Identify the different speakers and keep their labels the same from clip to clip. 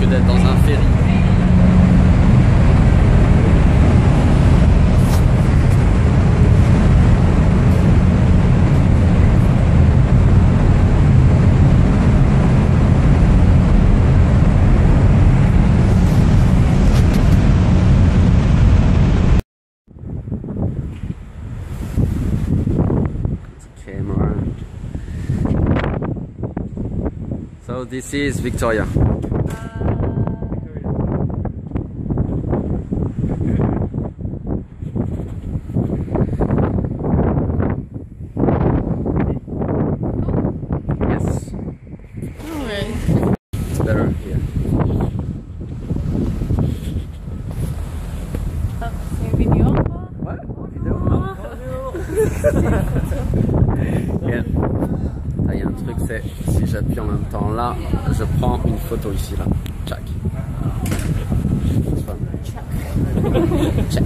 Speaker 1: que d'être dans un ferry. So this is Victoria. Yes.
Speaker 2: Alright.
Speaker 1: It's better here.
Speaker 2: C'est une vidéo quoi?
Speaker 1: Ouais, vidéo. Yeah. Il y a un truc, c'est si j'appuie en même temps là, je prends une photo ici là. Check. Check.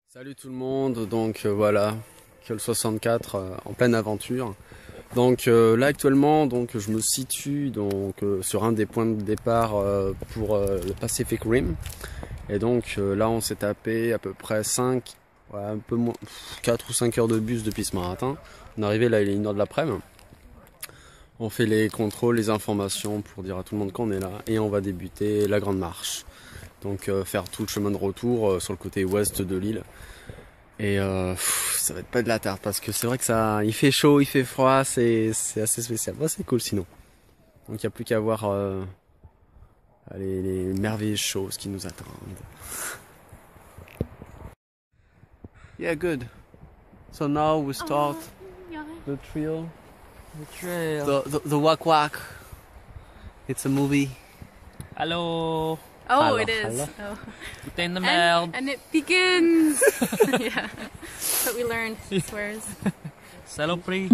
Speaker 1: Salut tout le monde, donc voilà, que le 64 en pleine aventure. Donc là actuellement, donc je me situe donc sur un des points de départ pour le Pacific Rim. Et donc là on s'est tapé à peu près 5, ouais, un peu moins, 4 ou 5 heures de bus depuis ce matin. On est arrivé là, il est 1h de l'après-midi. On fait les contrôles, les informations pour dire à tout le monde qu'on est là et on va débuter la grande marche. Donc faire tout le chemin de retour sur le côté ouest de l'île. Et ça va être pas de la tarte parce que c'est vrai que ça, il fait chaud, il fait froid, c'est assez spécial. Bon, c'est cool sinon. Donc il n'y a plus qu'à voir les merveilleuses choses qui nous attendent. Yeah, good. So now we start the trail.
Speaker 3: The trail.
Speaker 1: The walk walk. It's a movie.
Speaker 3: Allô.
Speaker 2: Oh,
Speaker 1: Alors,
Speaker 2: it is.
Speaker 1: alors.
Speaker 2: Oh.
Speaker 3: Tout est in the merde.
Speaker 2: And it begins. Yeah. That's what we learned. Swears.
Speaker 3: Saloperie.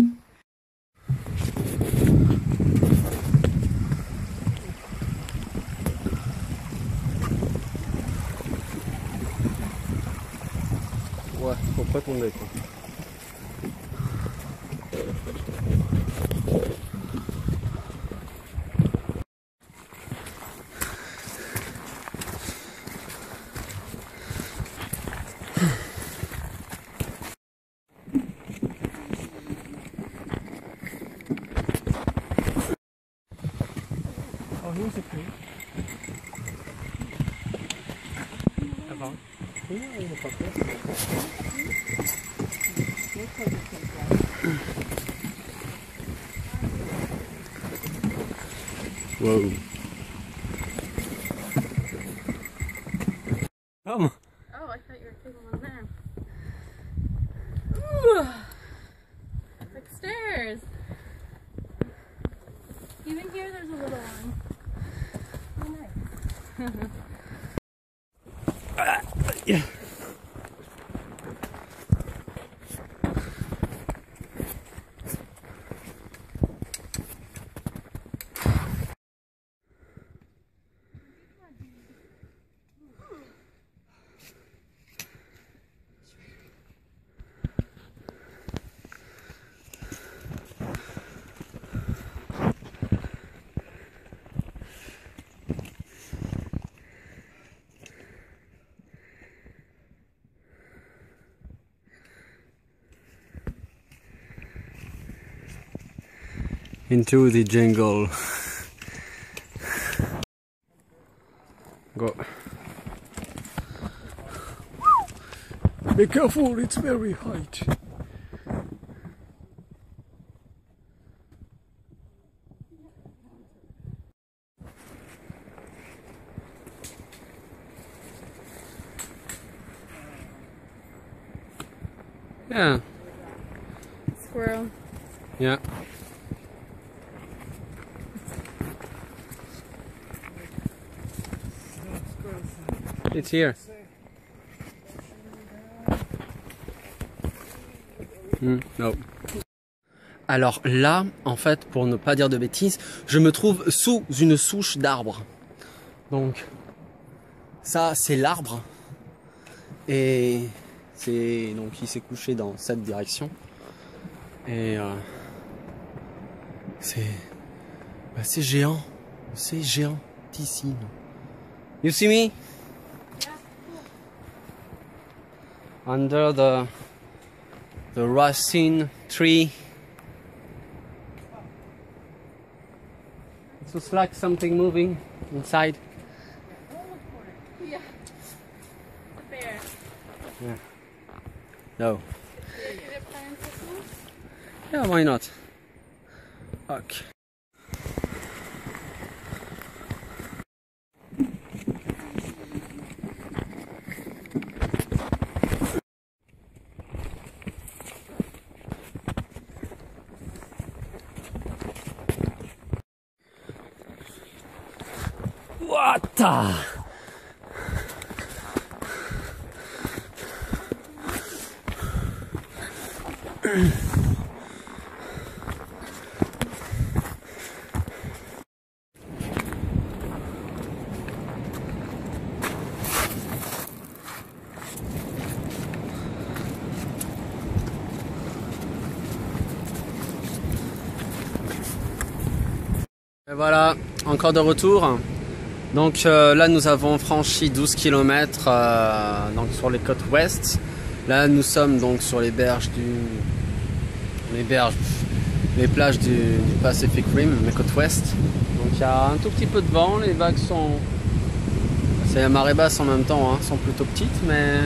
Speaker 1: Ouais, faut pas tomber quoi.
Speaker 3: Oh, here's a tree. Avant.
Speaker 1: Whoa. Come.
Speaker 2: Oh, I thought you were taking one there. Ooh. It's like stairs. Even here, there's a little one. Oh, nice.
Speaker 1: Yeah. Into the jungle. Go. Be careful, it's very hot. Yeah.
Speaker 2: Squirrel.
Speaker 1: Yeah. It's here. No. Alors là, en fait, pour ne pas dire de bêtises, je me trouve sous une souche d'arbre. Donc, ça, c'est l'arbre. Et c'est donc il s'est couché dans cette direction. Et c'est géant. C'est géantissime. You see me? Under the racine tree. It looks like something moving inside.
Speaker 2: Yeah. The bear.
Speaker 1: Yeah. No.
Speaker 2: Did it plan Christmas?
Speaker 1: Yeah, why not? Okay. What the? Et voilà, encore de retour. Donc là nous avons franchi 12 km donc sur les côtes ouest. Là nous sommes donc sur les plages du Pacific Rim, les côtes ouest. Donc il y a un tout petit peu de vent, les vagues sont... C'est la marée basse en même temps, hein, sont plutôt petites, mais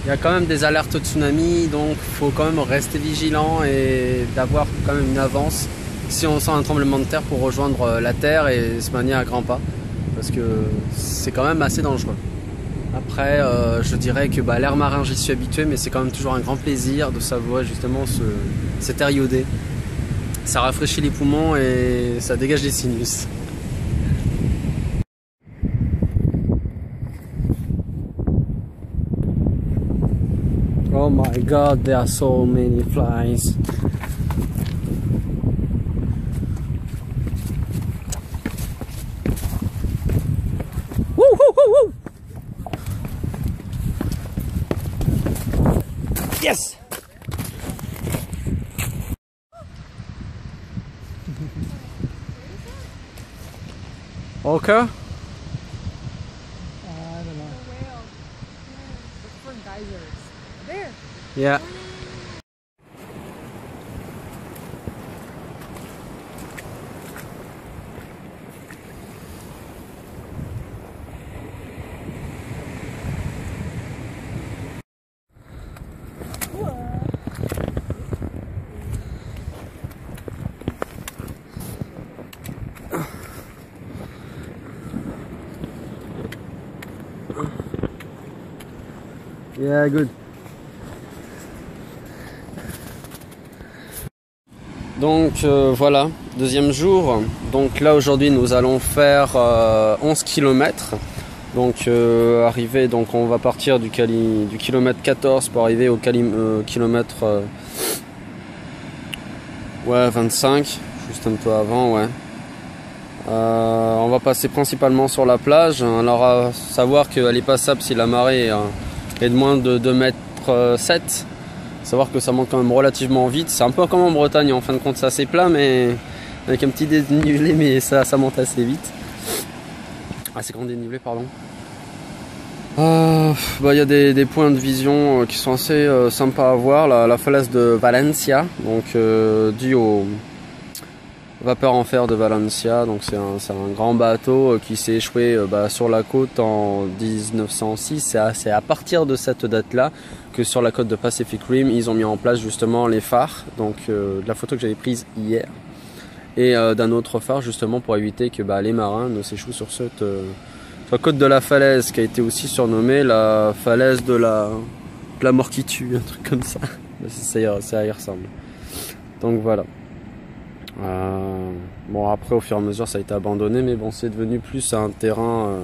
Speaker 1: il y a quand même des alertes tsunami, donc il faut quand même rester vigilant et d'avoir quand même une avance si on sent un tremblement de terre pour rejoindre la terre et se manier à grands pas. Parce que c'est quand même assez dangereux. Après, je dirais que l'air marin, j'y suis habitué, mais c'est quand même toujours un grand plaisir de savourer justement cet air iodé. Ça rafraîchit les poumons et ça dégage les sinus. Oh my god, there are so many flies. Yes! Okay.
Speaker 4: I don't know.
Speaker 2: Whale.
Speaker 4: Look for geysers. There.
Speaker 1: Yeah. Yeah, good. Donc voilà, deuxième jour. Donc là aujourd'hui nous allons faire 11 km. Donc arriver, donc on va partir du kilomètre 14 pour arriver au kilomètre 25, juste un peu avant, ouais. On va passer principalement sur la plage. Alors à savoir qu'elle est passable si la marée est de moins de 2,7 m. Savoir que ça monte quand même relativement vite. C'est un peu comme en Bretagne, en fin de compte c'est assez plat, mais avec un petit dénivelé, mais ça monte assez vite. Assez grand dénivelé, pardon. Il y a des points de vision qui sont assez sympas à voir. La falaise de Valencia, donc due au vapeur en fer de Valencia. Donc c'est un grand bateau qui s'est échoué sur la côte en 1906. C'est à partir de cette date-là que sur la côte de Pacific Rim, ils ont mis en place justement les phares. Donc de la photo que j'avais prise hier. Et d'un autre phare justement pour éviter que les marins ne s'échouent sur cette côte de la falaise qui a été aussi surnommée la falaise de la mort qui tue, un truc comme ça. Ça y ressemble. Donc voilà. Bon, après, au fur et à mesure, ça a été abandonné, mais bon, c'est devenu plus un terrain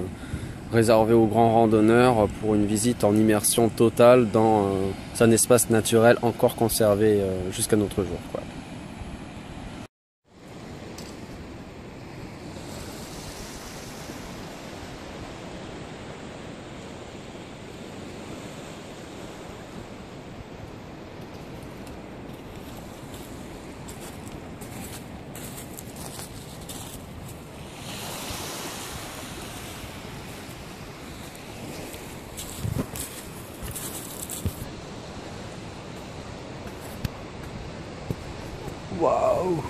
Speaker 1: réservé aux grands randonneurs pour une visite en immersion totale dans un espace naturel encore conservé jusqu'à notre jour, quoi. Waouh!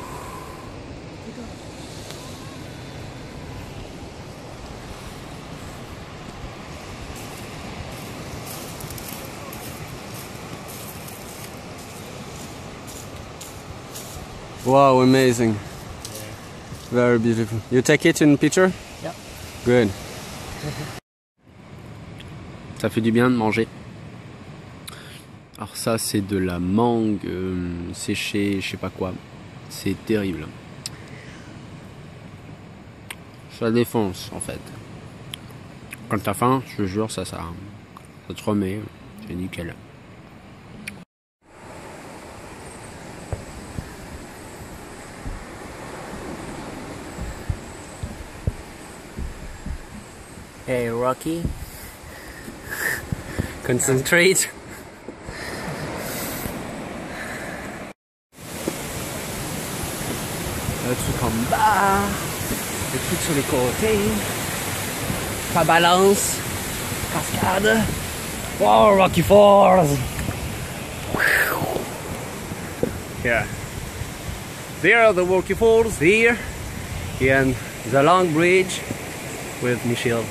Speaker 1: Wow, amazing. Very beautiful. You take it in picture?
Speaker 3: Yeah.
Speaker 1: Good. Ça fait du bien de manger. Alors ça c'est de la mangue séchée, je sais pas quoi. C'est terrible. Ça défonce en fait. Quand t'as faim, je te jure, ça te remet. C'est nickel.
Speaker 3: Hey, Rocky. Concentrate.
Speaker 1: Le truc en bas, le truc sur les côtés, ça balance, cascade. Wow, Rocky Falls! Yeah. There are the Rocky Falls here, and the long bridge with Michelle.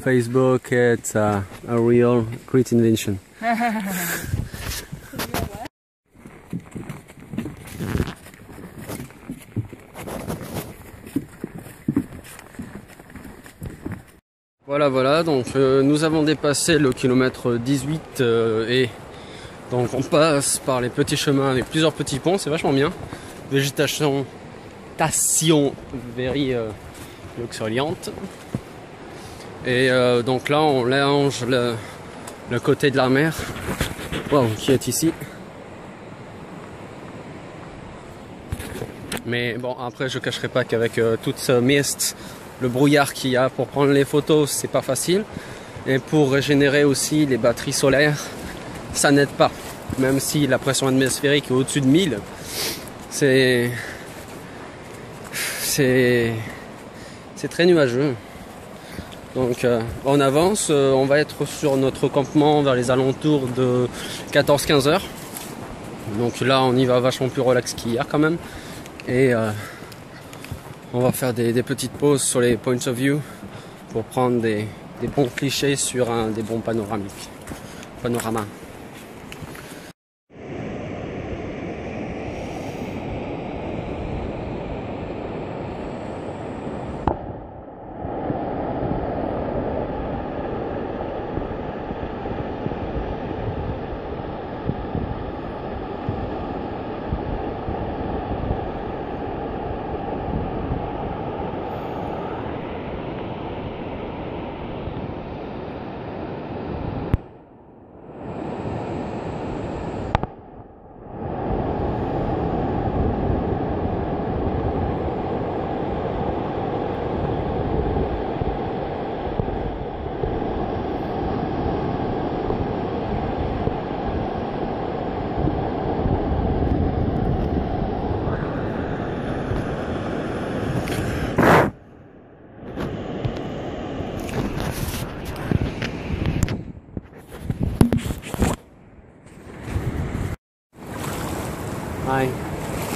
Speaker 1: Facebook, it's a real great invention. Voilà, donc nous avons dépassé le kilomètre 18 et donc on passe par les petits chemins avec plusieurs petits ponts, c'est vachement bien. Végétation very luxuriante. Et donc là on longe le côté de la mer, wow, qui est ici. Mais bon, après je cacherai pas qu'avec toute ce mist, le brouillard qu'il y a pour prendre les photos, c'est pas facile. Et pour régénérer aussi les batteries solaires, ça n'aide pas. Même si la pression atmosphérique est au-dessus de 1000, c'est très nuageux. Donc on avance, on va être sur notre campement vers les alentours de 14-15 heures. Donc là on y va vachement plus relax qu'hier quand même. Et on va faire des petites pauses sur les points of view pour prendre des bons clichés sur des bons panoramas.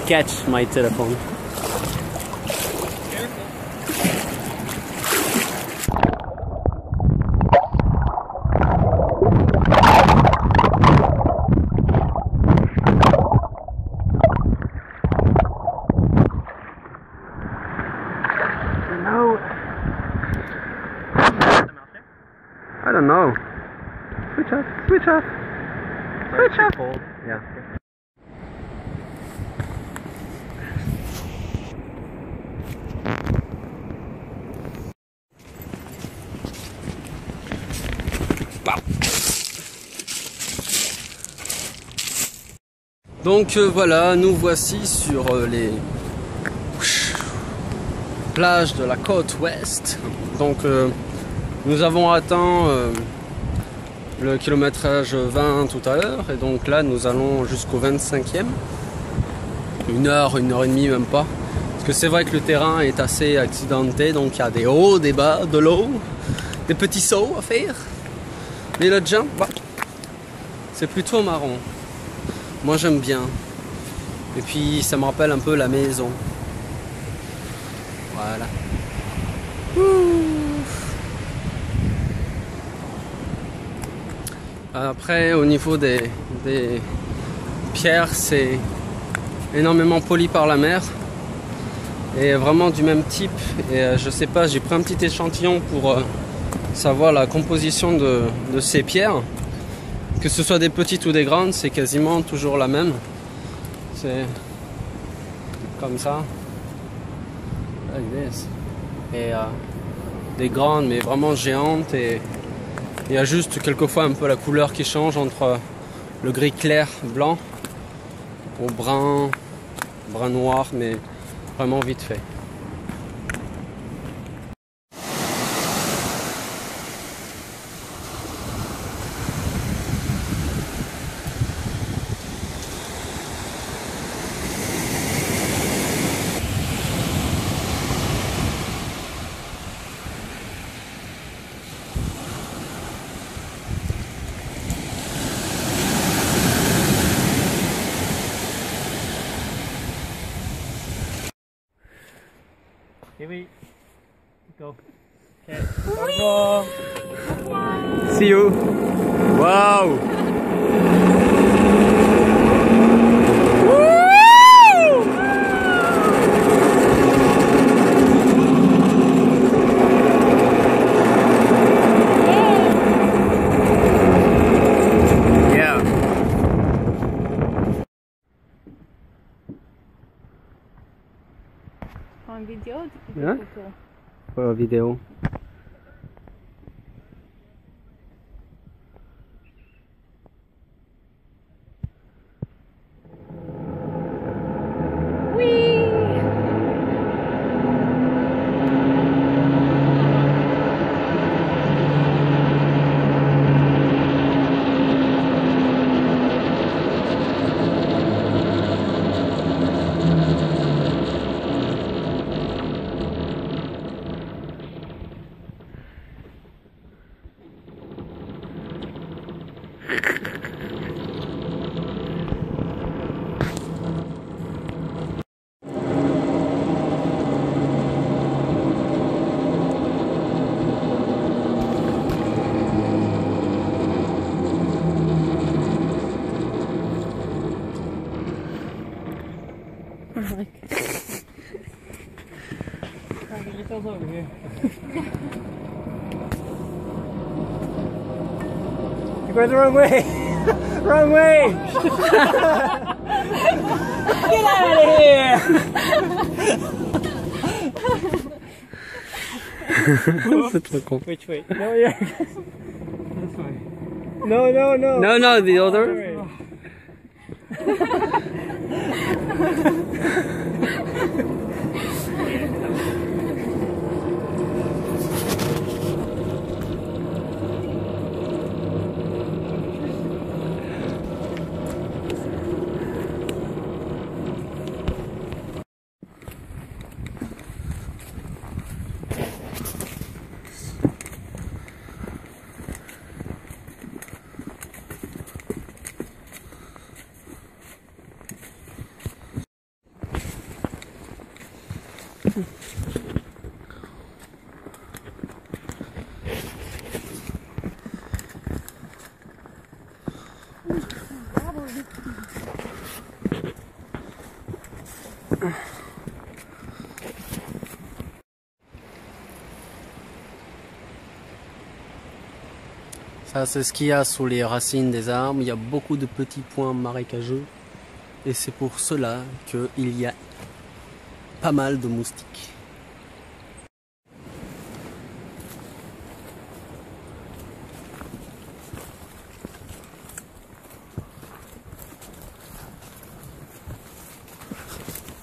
Speaker 1: catch my telephone. I don't know. Switch off, switch off, switch off. Yeah. Donc voilà, nous voici sur les plages de la côte ouest. Donc nous avons atteint le kilométrage 20 tout à l'heure et donc là nous allons jusqu'au 25e. Une heure et demie même pas. Parce que c'est vrai que le terrain est assez accidenté, donc il y a des hauts, des bas, de l'eau, des petits sauts à faire. Mais le jump, bah, c'est plutôt marrant. Moi j'aime bien. Et puis ça me rappelle un peu la maison. Voilà. Après au niveau des pierres, c'est énormément poli par la mer. Et vraiment du même type. Et je sais pas, j'ai pris un petit échantillon pour savoir la composition de ces pierres. Que ce soit des petites ou des grandes, c'est quasiment toujours la même. C'est comme ça. Like this. Et des grandes, mais vraiment géantes. Et il y a juste quelquefois un peu la couleur qui change entre le gris clair blanc au brun noir, mais vraiment vite fait.
Speaker 3: Here we go. Okay. Au revoir.
Speaker 1: See you. Wow. Yeah.
Speaker 2: En vidéo, tu peux
Speaker 1: Hein?
Speaker 2: photo.
Speaker 1: Pour la vidéo.
Speaker 3: Over here. You're going the wrong way! Wrong way! Get out of here!
Speaker 1: C'est trop con.
Speaker 3: Which way? No, yeah. This way. No, no, no.
Speaker 1: No, no, the other. Ça, c'est ce qu'il y a sous les racines des arbres. Il y a beaucoup de petits points marécageux. Et c'est pour cela qu'il y a pas mal de moustiques.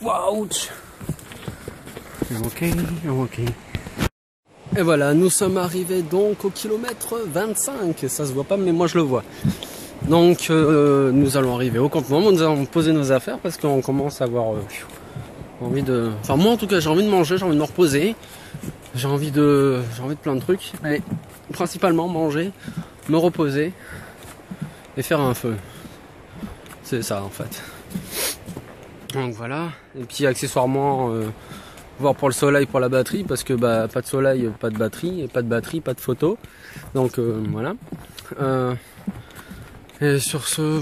Speaker 1: Wow! Ok, ok. Et voilà, nous sommes arrivés donc au kilomètre 25. Ça se voit pas, mais moi je le vois. Donc nous allons arriver au campement. Nous allons poser nos affaires parce qu'on commence à avoir envie de. Enfin moi en tout cas j'ai envie de manger, j'ai envie de me reposer, j'ai envie de plein de trucs, mais principalement manger, me reposer et faire un feu. C'est ça en fait. Donc voilà. Et puis accessoirement. Voir pour le soleil, pour la batterie, parce que bah pas de soleil, pas de batterie, et pas de batterie, pas de photo. Donc voilà. Et sur ce,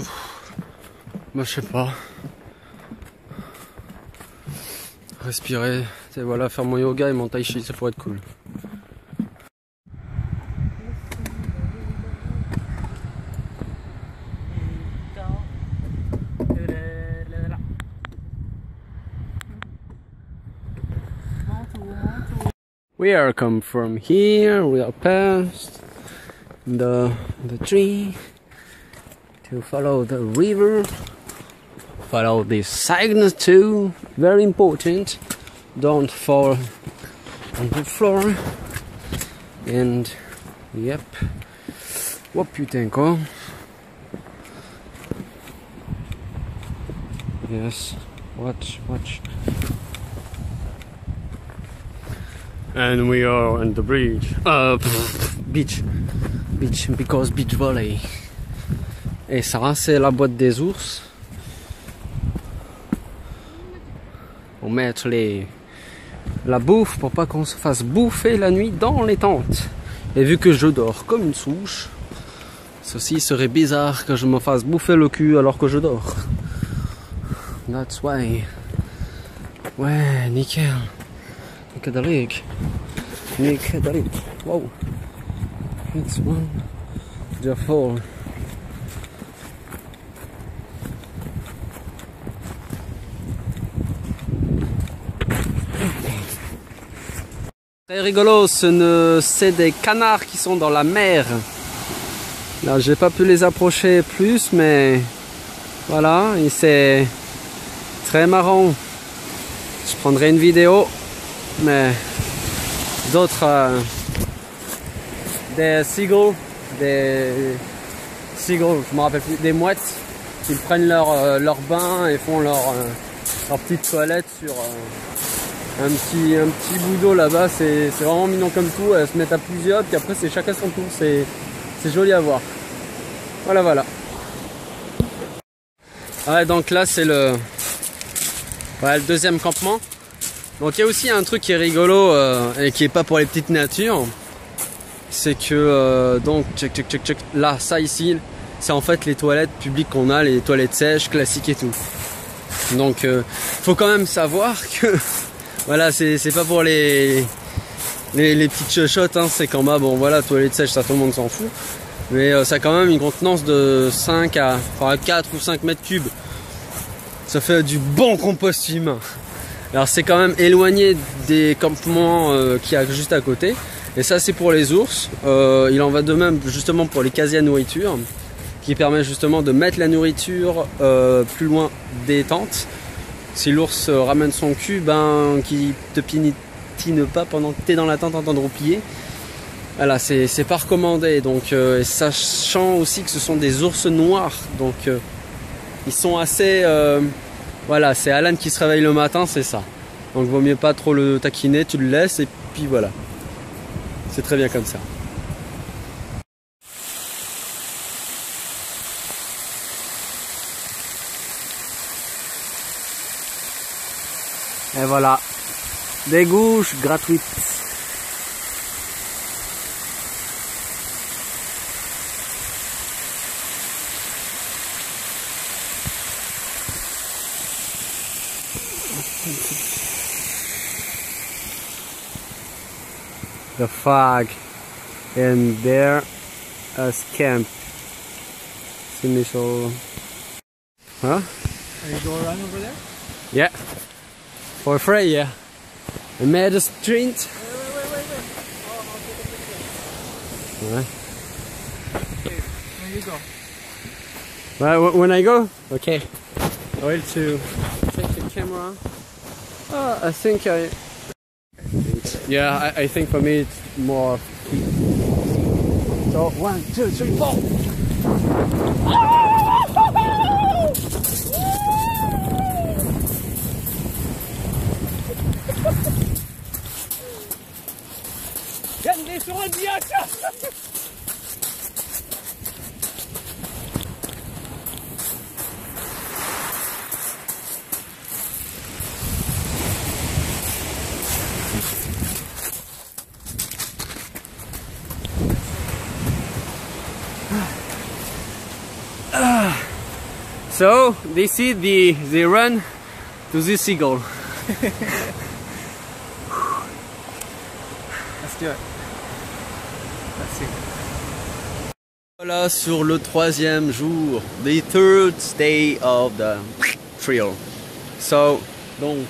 Speaker 1: bah je sais pas. Respirer, et voilà, faire mon yoga et mon tai chi, ça pourrait être cool. We are come from here, we are past the tree to follow the river, follow this sign too, very important, don't fall on the floor, and yep, oh putain quoi, yes, watch. And we are on the bridge. Beach, because beach volley. Et ça, c'est la boîte des ours. Pour mettre la bouffe pour pas qu'on se fasse bouffer la nuit dans les tentes. Et vu que je dors comme une souche, ceci serait bizarre que je me fasse bouffer le cul alors que je dors. That's why. Ouais, nickel. كذلك wow, it's one the fall. Très rigolo, c'est des canards qui sont dans la mer. Là j'ai pas pu les approcher plus, mais voilà, et c'est très marrant. Je prendrai une vidéo. Mais d'autres des seagulls, je me rappelle plus, des mouettes qui prennent leur bain et font leur petite toilette sur un petit bout d'eau là-bas. C'est vraiment mignon comme tout. Elles se mettent à plusieurs, puis après c'est chacun son tour. C'est joli à voir. Voilà. Ouais, donc là c'est le deuxième campement. Donc il y a aussi un truc qui est rigolo et qui est pas pour les petites natures, c'est que donc check, là ça ici c'est en fait les toilettes publiques qu'on a, les toilettes sèches classiques et tout. Donc faut quand même savoir que voilà, c'est pas pour les petites chuchotes, hein, c'est qu'en bas bon voilà, toilettes sèches ça tout le monde s'en fout, mais ça a quand même une contenance de 4 ou 5 mètres cubes. Ça fait du bon compost humain. Alors c'est quand même éloigné des campements qu'il y a juste à côté. Et ça c'est pour les ours. Il en va de même justement pour les casiers à nourriture, qui permet justement de mettre la nourriture plus loin des tentes. Si l'ours ramène son cul, qui te piétine pas pendant que tu es dans la tente en train de roupiller. Voilà, c'est pas recommandé. Donc sachant aussi que ce sont des ours noirs, donc ils sont assez voilà, c'est Alan qui se réveille le matin, c'est ça. Donc vaut mieux pas trop le taquiner, tu le laisses et puis voilà. C'est très bien comme ça. Et voilà. des gauches gratuites. The fog, and there is camp. It's initial. Huh?
Speaker 3: Are you going around over there?
Speaker 1: Yeah. For free, yeah. I made a sprint.
Speaker 3: Wait. Oh, I'll take a picture.
Speaker 1: Ouais.
Speaker 3: Okay, there you go.
Speaker 1: Right, when I go? Okay. I will to take the camera. I think yeah, I think for me it's more. So 1, 2, 3, 4.
Speaker 3: Gandhi sur un diac.
Speaker 1: So this is the run to the seagull.
Speaker 3: Let's do it. Let's see.
Speaker 1: Voilà sur le 3e jour, the 3rd day of the trail. So, donc,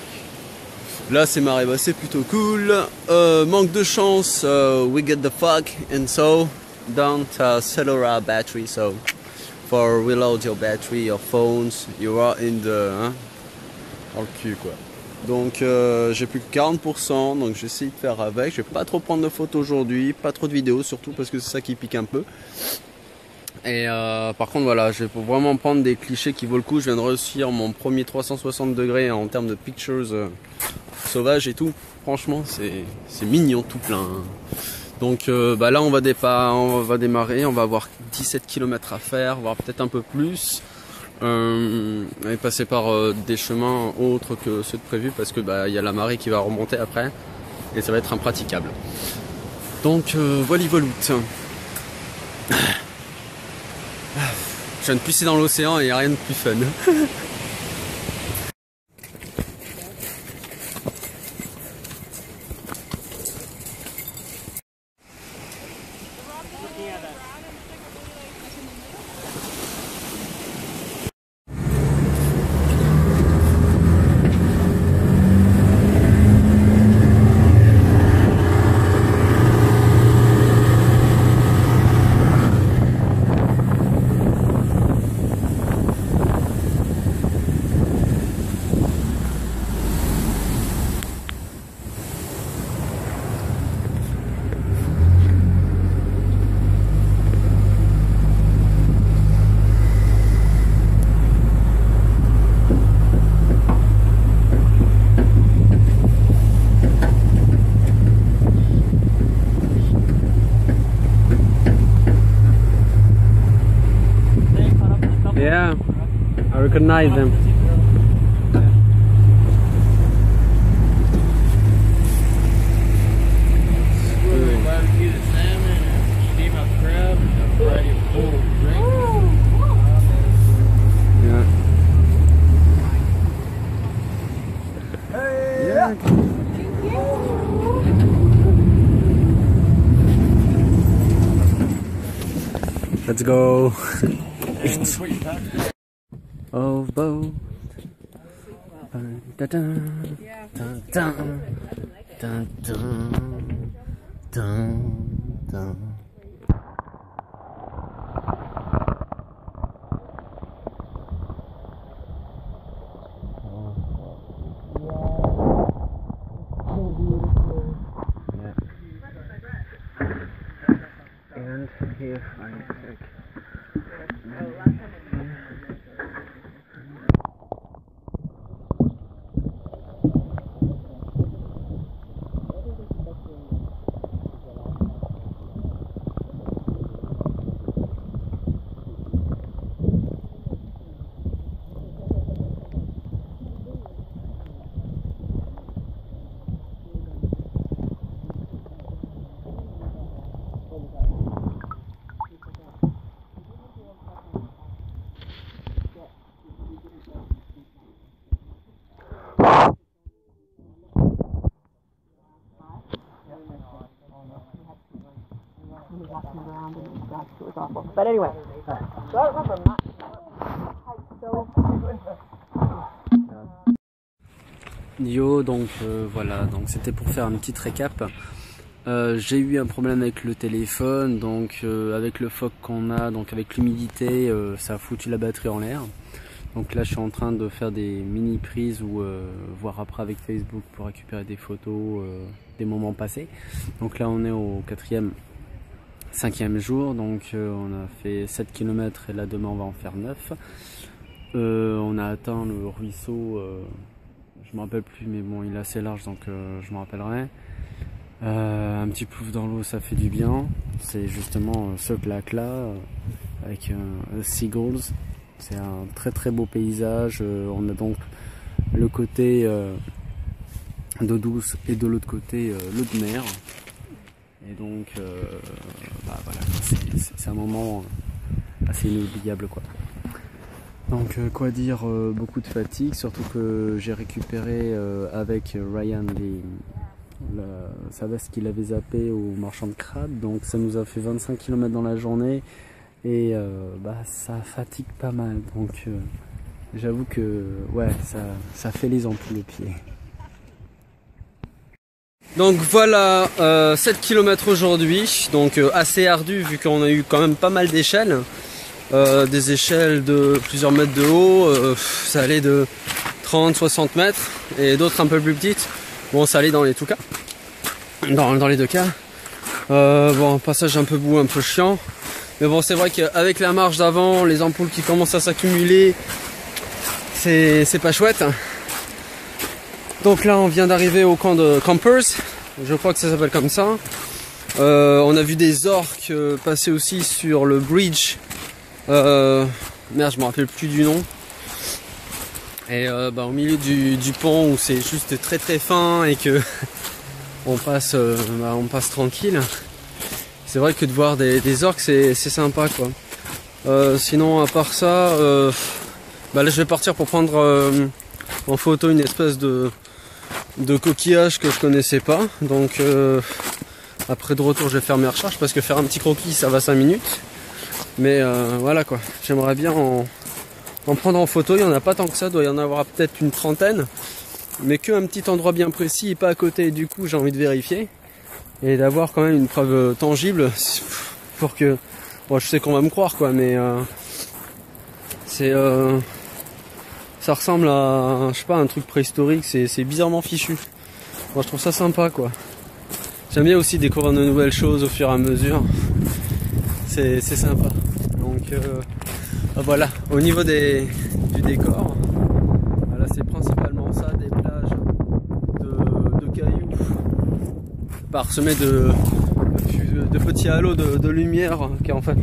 Speaker 1: là c'est marré, bah, c'est plutôt cool. Manque de chance, we get the fog, and so don't cellular battery. So, for reload your battery, your phones, you are in the dans le cul quoi. Donc j'ai plus que 40%, donc j'essaie de faire avec. Je vais pas trop prendre de photos aujourd'hui, pas trop de vidéos surtout parce que c'est ça qui pique un peu. Et par contre voilà, je vais vraiment prendre des clichés qui vaut le coup. Je viens de réussir mon premier 360 degrés en termes de pictures sauvages et tout. Franchement c'est mignon tout plein. Donc bah là on va démarrer, on va avoir 17 km à faire, voire peut-être un peu plus. On est passé par des chemins autres que ceux de prévus parce que bah, y a la marée qui va remonter après et ça va être impraticable. Donc voilà. Je viens de pisser dans l'océan et il n'y a rien de plus fun. Yeah, I recognize them.
Speaker 3: Barbecue the salmon and steam up crab and a variety of cold drinks.
Speaker 1: Yeah. Let's go. Oh, boat. Dun, dun, dun, dun, dun, dun, dun, dun. Yeah. And here I take.
Speaker 5: walking around and stuff. It was awful. But anyway, so I remember my
Speaker 1: Yo, donc voilà, donc c'était pour faire une petite récap. J'ai eu un problème avec le téléphone, donc avec le fog qu'on a, donc avec l'humidité, ça a foutu la batterie en l'air. Donc là je suis en train de faire des mini prises ou voir après avec Facebook pour récupérer des photos des moments passés. Donc là on est au 5e jour, donc on a fait 7 km et là demain on va en faire 9. On a atteint le ruisseau, je me rappelle plus mais bon il est assez large donc je me rappellerai. Un petit plouf dans l'eau ça fait du bien, c'est justement ce lac là avec Seagulls. C'est un très très beau paysage. On a donc le côté d'eau douce et de l'autre côté l'eau de mer. Et donc voilà, c'est un moment assez inoubliable quoi. Donc quoi dire, beaucoup de fatigue, surtout que j'ai récupéré avec Ryan sa veste qu'il avait zappé au marchand de crabes. Donc ça nous a fait 25 km dans la journée. Et ça fatigue pas mal, donc j'avoue que ouais, ça fait les ampoules aux pieds. Donc voilà, 7 km aujourd'hui, donc assez ardu vu qu'on a eu quand même pas mal d'échelles, des échelles de plusieurs mètres de haut, ça allait de 30-60 mètres et d'autres un peu plus petites. Bon, ça allait dans les cas, dans les deux cas. Bon, un passage un peu bout, un peu chiant. Mais bon, c'est vrai qu'avec la marche d'avant, les ampoules qui commencent à s'accumuler, c'est pas chouette. Donc là, on vient d'arriver au camp de Campers, je crois que ça s'appelle comme ça. On a vu des orques passer aussi sur le bridge. Merde, je me rappelle plus du nom. Et au milieu du pont où c'est juste très très fin et que on passe tranquille. C'est vrai que de voir des orques c'est sympa quoi. Sinon à part ça, là je vais partir pour prendre en photo une espèce de coquillage que je connaissais pas. Donc après de retour je vais faire mes recherches parce que faire un petit croquis ça va 5 minutes. Mais voilà quoi, j'aimerais bien en prendre en photo. Il n'y en a pas tant que ça, doit y en avoir peut-être une trentaine. Mais qu'un petit endroit bien précis et pas à côté. Du coup j'ai envie de vérifier. Et d'avoir quand même une preuve tangible pour que... Bon, je sais qu'on va me croire quoi, mais ça ressemble à, je sais pas, un truc préhistorique, c'est bizarrement fichu. Moi je trouve ça sympa quoi. J'aime bien aussi découvrir de nouvelles choses au fur et à mesure. C'est sympa. Donc voilà, au niveau du décor, voilà, c'est principalement ça, des plages de cailloux parsemés de petits halos de lumière qui est en fait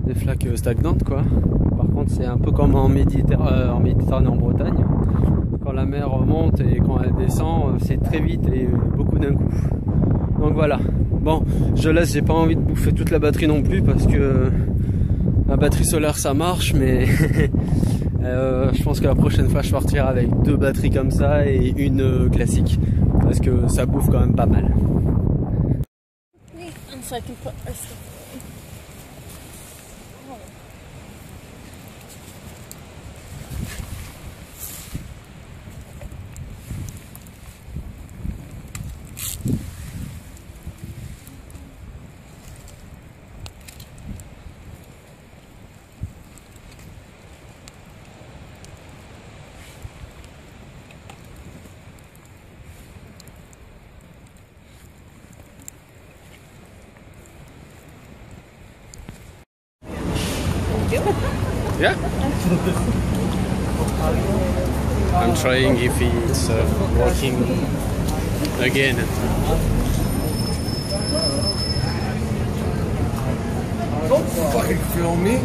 Speaker 1: des flaques stagnantes quoi. Par contre c'est un peu comme en Méditerranée en Bretagne, quand la mer monte et quand elle descend c'est très vite et beaucoup d'un coup. Donc voilà, bon je laisse, j'ai pas envie de bouffer toute la batterie non plus parce que la batterie solaire ça marche, mais je pense que la prochaine fois je partirai avec 2 batteries comme ça et une classique parce que ça bouffe quand même pas mal.
Speaker 2: And so I can put our stuff away.
Speaker 1: Yeah. I'm trying if it's working again.
Speaker 3: Don't fucking film me.